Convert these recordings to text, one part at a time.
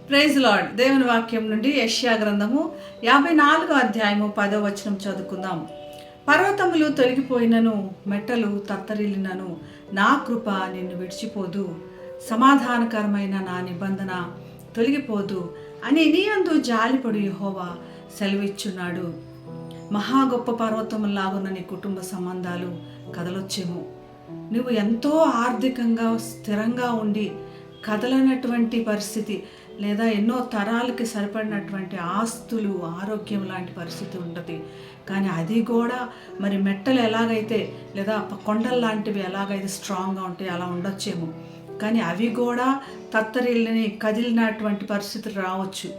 Praise lord. దేవుని వాక్యం నుండి యెషయా గ్రంథము 54వ అధ్యాయము 10వ వచనం చదువుకుందాం. పర్వతములు తొలగిపోయినను, మెట్టలు తత్తరిల్లినను, నా కృప నిన్ను విడిచిపోదు, సమాధానకరమైన నా నిబంధన తొలగిపోదు అని నీ యందు జాలిపడు యెహోవా సెలవిచ్చున్నాడు. మహా గొప్ప పర్వతములాగున్న నీ కుటుంబ సంబంధాలు కదలొచ్చేమో. నువ్వు ఎంతో ఆర్థికంగా స్థిరంగా ఉండి కదలనటువంటి పరిస్థితి, లేదా ఎన్నో తరాలకి సరిపడినటువంటి ఆస్తులు, ఆరోగ్యం లాంటి పరిస్థితి ఉంటుంది. కానీ అది కూడా మరి మెట్టలు ఎలాగైతే, లేదా కొండలు లాంటివి ఎలాగైతే స్ట్రాంగ్గా ఉంటాయి అలా ఉండొచ్చేమో. కానీ అవి కూడా తత్తరిల్లని కదిలినటువంటి పరిస్థితులు రావచ్చు.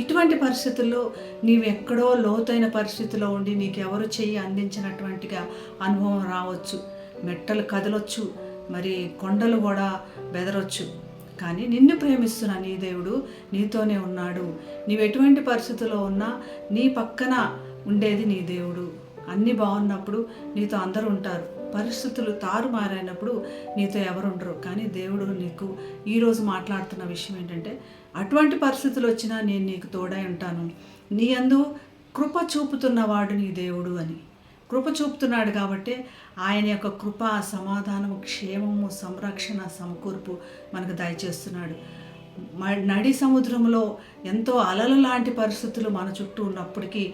ఇటువంటి పరిస్థితుల్లో నీవు ఎక్కడో లోతైన పరిస్థితిలో ఉండి నీకెవరు చెయ్యి అందించినటువంటిగా అనుభవం రావచ్చు. మెట్టలు కదలొచ్చు, మరి కొండలు కూడా బెదరొచ్చు. కానీ నిన్ను ప్రేమిస్తున్న నీ దేవుడు నీతోనే ఉన్నాడు. నీవు ఎటువంటి పరిస్థితుల్లో ఉన్నా నీ పక్కన ఉండేది నీ దేవుడు. అన్నీ బాగున్నప్పుడు నీతో అందరూ ఉంటారు. పరిస్థితులు తారుమారైనప్పుడు నీతో ఎవరు ఉండరు. కానీ దేవుడు నీకు ఈరోజు మాట్లాడుతున్న విషయం ఏంటంటే, అటువంటి పరిస్థితులు వచ్చినా నేను నీకు తోడై ఉంటాను, నీ యందు కృప చూపుతున్నవాడు నీ దేవుడు అని. కృప చూపుతున్నాడు కాబట్టి ఆయన యొక్క కృప, సమాధానము, క్షేమము, సంరక్షణ, సమకూర్పు మనకు దయచేస్తున్నాడు. నడి సముద్రంలో ఎంతో అలల లాంటి పరిస్థితులు మన చుట్టూ ఉన్నప్పటికీ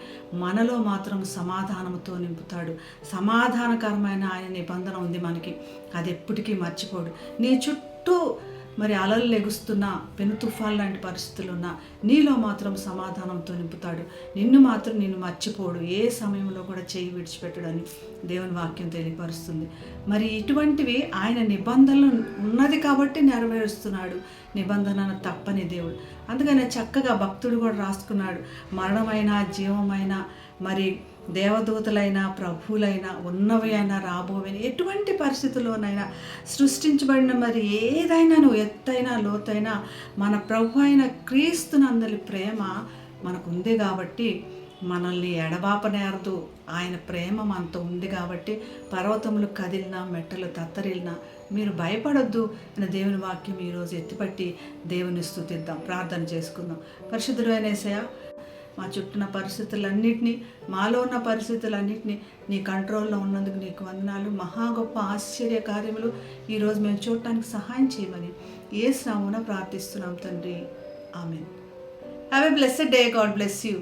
మనలో మాత్రం సమాధానంతో నింపుతాడు. సమాధానకరమైన ఆయన నిబంధన ఉంది మనకి, అది ఎప్పటికీ మర్చిపోడు. నీ చుట్టూ మరి అలలు లెగుస్తున్న, పెను తుఫాన్ లాంటి పరిస్థితులు ఉన్నా నీలో మాత్రం సమాధానంతో నింపుతాడు. నిన్ను మాత్రం నిన్ను మర్చిపోడు, ఏ సమయంలో కూడా చేయి విడిచిపెట్టడని దేవుని వాక్యం తెలియపరుస్తుంది. మరి ఇటువంటివి ఆయన నిబంధనలు ఉన్నది కాబట్టి నెరవేరుస్తున్నాడు. నిబంధన తప్పని దేవుడు. అందుకనే చక్కగా భక్తుడు కూడా రాసుకున్నాడు, మరణమైన, జీవమైన, మరి దేవదూతలైనా, ప్రభువులైనా, ఉన్నవి అయినా, రాబోవైనా, ఎటువంటి పరిస్థితుల్లోనైనా సృష్టించబడిన మరి ఏదైనాను, ఎత్తైనా లోతైనా, మన ప్రభు అయిన క్రీస్తునందలి ప్రేమ మనకు ఉంది కాబట్టి మనల్ని ఎడబాపనేరదు. ఆయన ప్రేమ మనతో ఉంది కాబట్టి పర్వతములు కదిలినా, మెట్టలు తత్తరిల్లినా మీరు భయపడొద్దు అని దేవుని వాక్యం ఈరోజు ఎత్తిపట్టి దేవుని స్తుతిద్దాం, ప్రార్థన చేసుకుందాం. పరిశుద్ధుడైన యేసయ్యా, మా చుట్టూన్న పరిస్థితులన్నింటినీ, మాలో ఉన్న పరిస్థితులన్నింటినీ నీ కంట్రోల్లో ఉన్నందుకు నీకు వందనాలు. మహా గొప్ప ఆశ్చర్య కార్యములు ఈరోజు మేము చూడటానికి సహాయం చేయమని యేసు నామమున ప్రార్థిస్తున్నాం తండ్రి. Amen. Have a blessed day. God bless you.